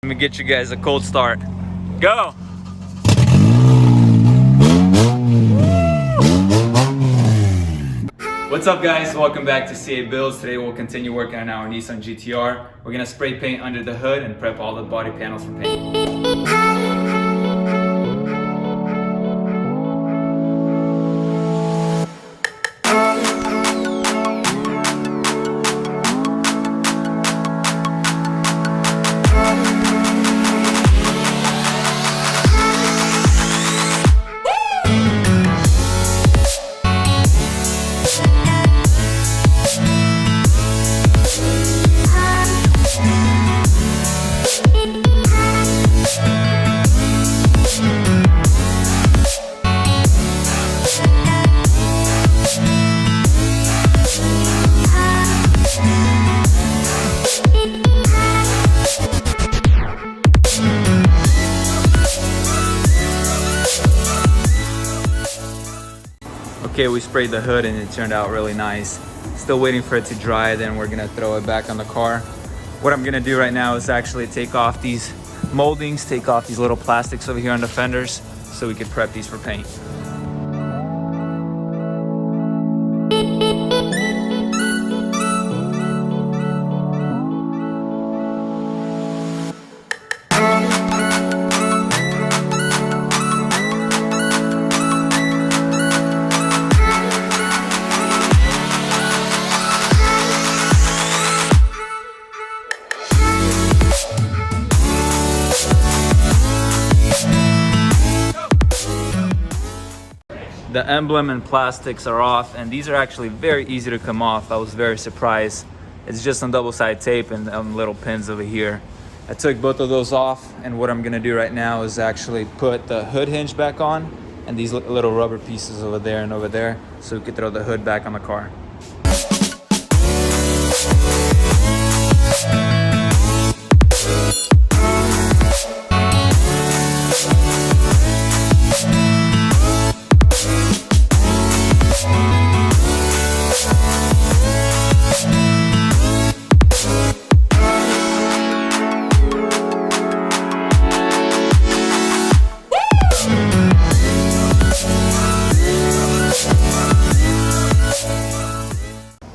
Let me get you guys a cold start. Go! What's up guys, welcome back to CA Buildz. Today we'll continue working on our Nissan GTR. We're gonna spray paint under the hood and prep all the body panels for paint. Okay, we sprayed the hood and it turned out really nice. Still waiting for it to dry, then we're gonna throw it back on the car. What I'm gonna do right now is actually take off these moldings, take off these little plastics over here on the fenders so we could prep these for paint. The emblem and plastics are off, and these are actually very easy to come off. I was very surprised. It's just some double-sided tape and little pins over here. I took both of those off, and what I'm gonna do right now is actually put the hood hinge back on and these little rubber pieces over there and over there so we can throw the hood back on the car.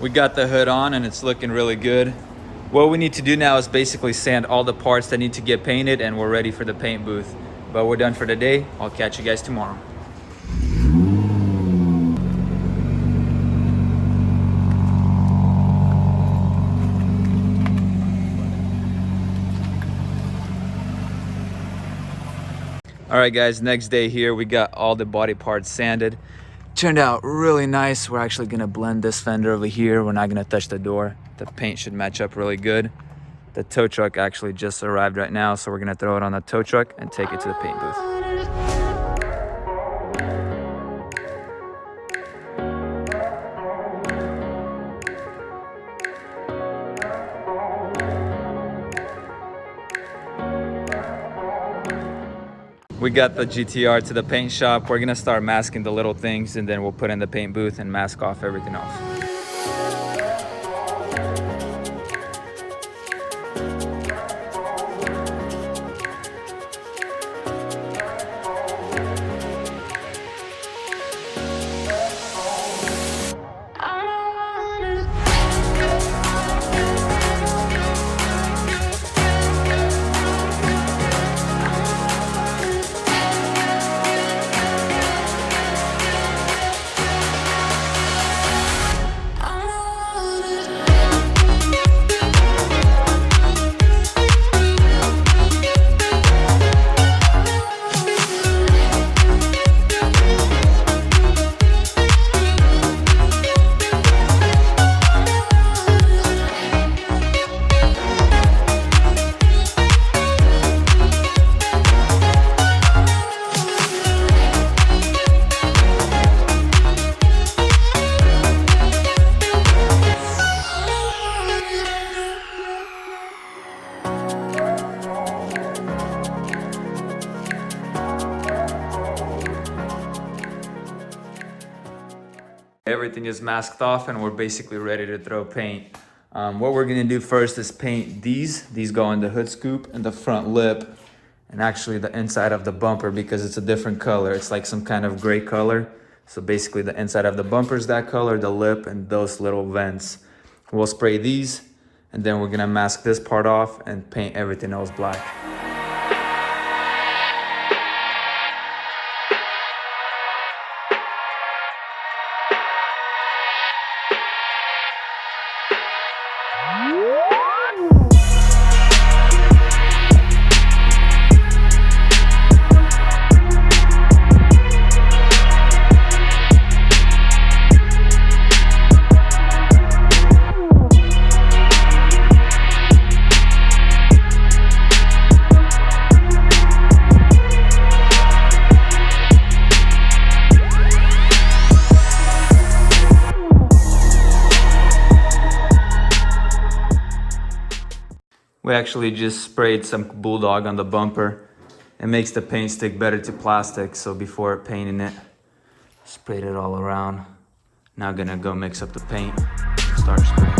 We got the hood on and it's looking really good. What we need to do now is basically sand all the parts that need to get painted, and we're ready for the paint booth. But we're done for today. I'll catch you guys tomorrow. All right guys, next day here, we got all the body parts sanded. Turned out really nice. We're actually gonna blend this fender over here. We're not gonna touch the door. The paint should match up really good. The tow truck actually just arrived right now, so we're gonna throw it on the tow truck and take it to the paint booth. We got the GTR to the paint shop. We're gonna start masking the little things, and then we'll put in the paint booth and mask off everything else. Everything is masked off and we're basically ready to throw paint. What we're gonna do first is paint these. These go on the hood scoop and the front lip, and actually the inside of the bumper, because it's a different color. It's like some kind of gray color. So basically the inside of the bumper is that color, the lip and those little vents. We'll spray these, and then we're gonna mask this part off and paint everything else black. We actually just sprayed some Bulldog on the bumper. It makes the paint stick better to plastic, so before painting it, sprayed it all around. Now gonna go mix up the paint, start spraying.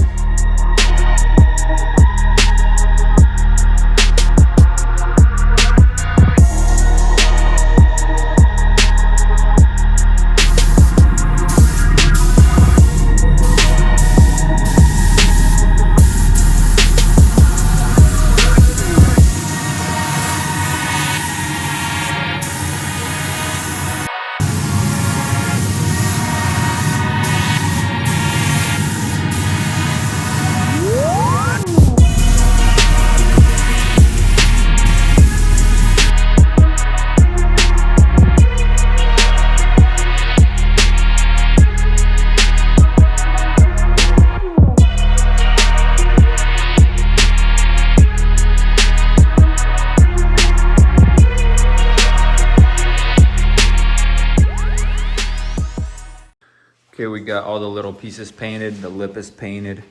Okay, we got all the little pieces painted, the lip is painted,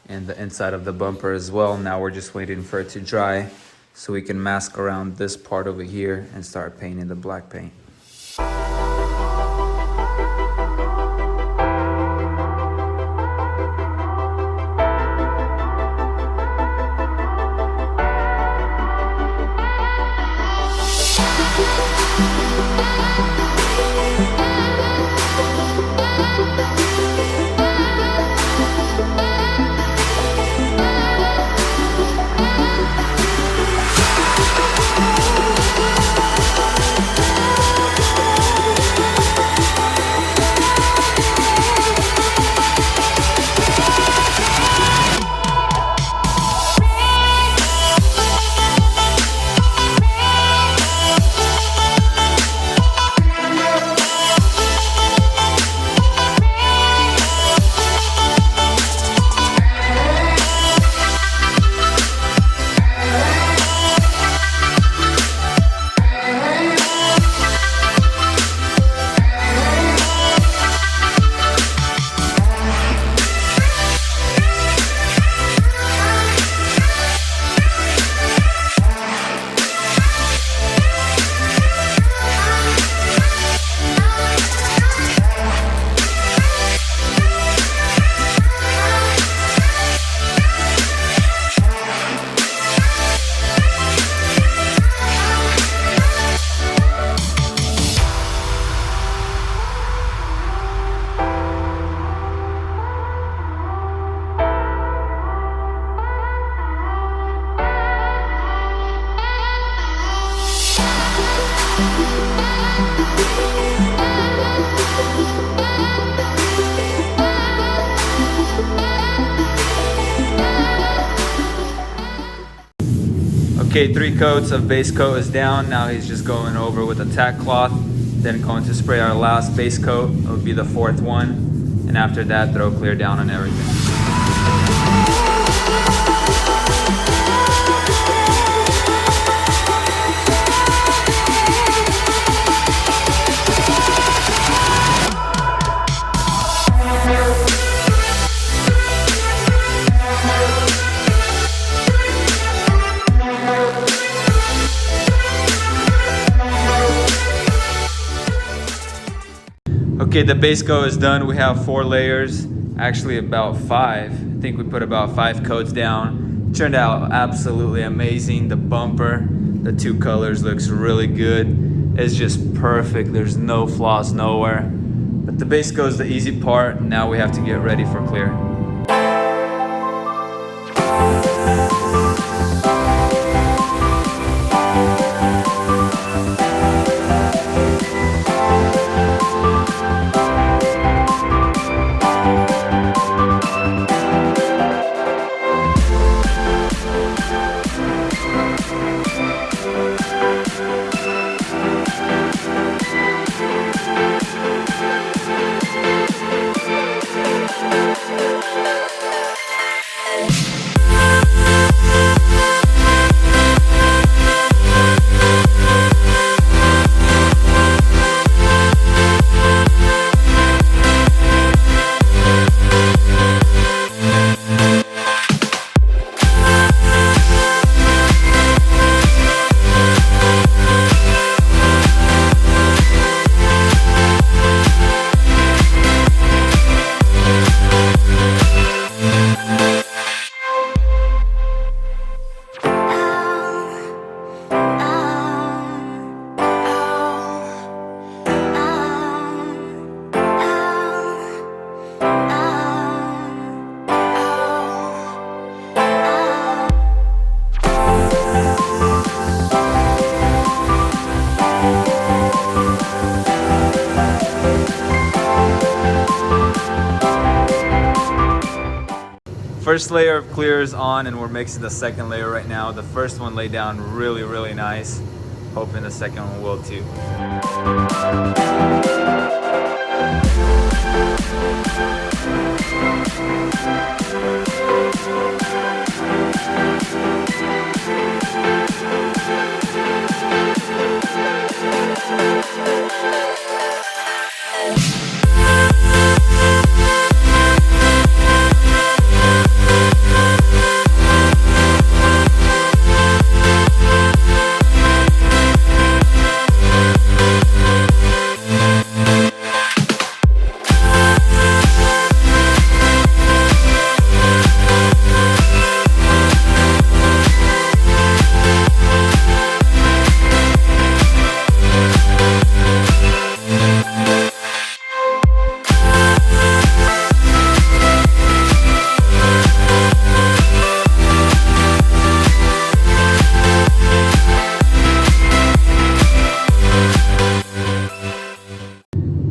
and the inside of the bumper as well. Now we're just waiting for it to dry so we can mask around this part over here and start painting the black paint. Okay, 3 coats of base coat is down. Now he's just going over with a tack cloth, then going to spray our last base coat. It'll be the 4th one, and after that throw clear down on everything. Okay, the base coat is done. We have 4 layers, actually about 5. I think we put about 5 coats down. Turned out absolutely amazing. The bumper, the 2 colors looks really good. It's just perfect. There's no flaws nowhere. But the base coat is the easy part. Now we have to get ready for clear. First layer of clear is on, and we're mixing the second layer right now. The first one laid down really nice. Hoping the second one will too.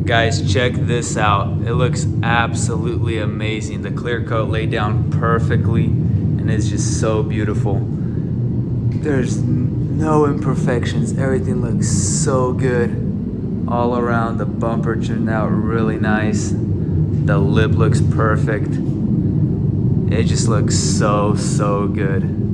Guys, check this out. It looks absolutely amazing. The clear coat laid down perfectly and it's just so beautiful. There's no imperfections. Everything looks so good all around. The bumper turned out really nice. The lip looks perfect. It just looks so good.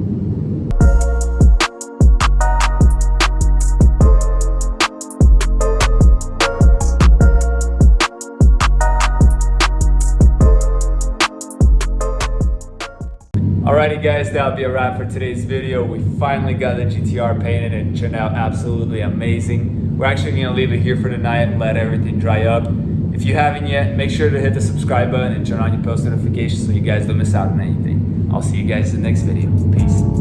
Alrighty guys, that'll be a wrap for today's video. We finally got the GTR painted and it turned out absolutely amazing. We're actually gonna leave it here for tonight and let everything dry up. If you haven't yet, make sure to hit the subscribe button and turn on your post notifications so you guys don't miss out on anything. I'll see you guys in the next video. Peace.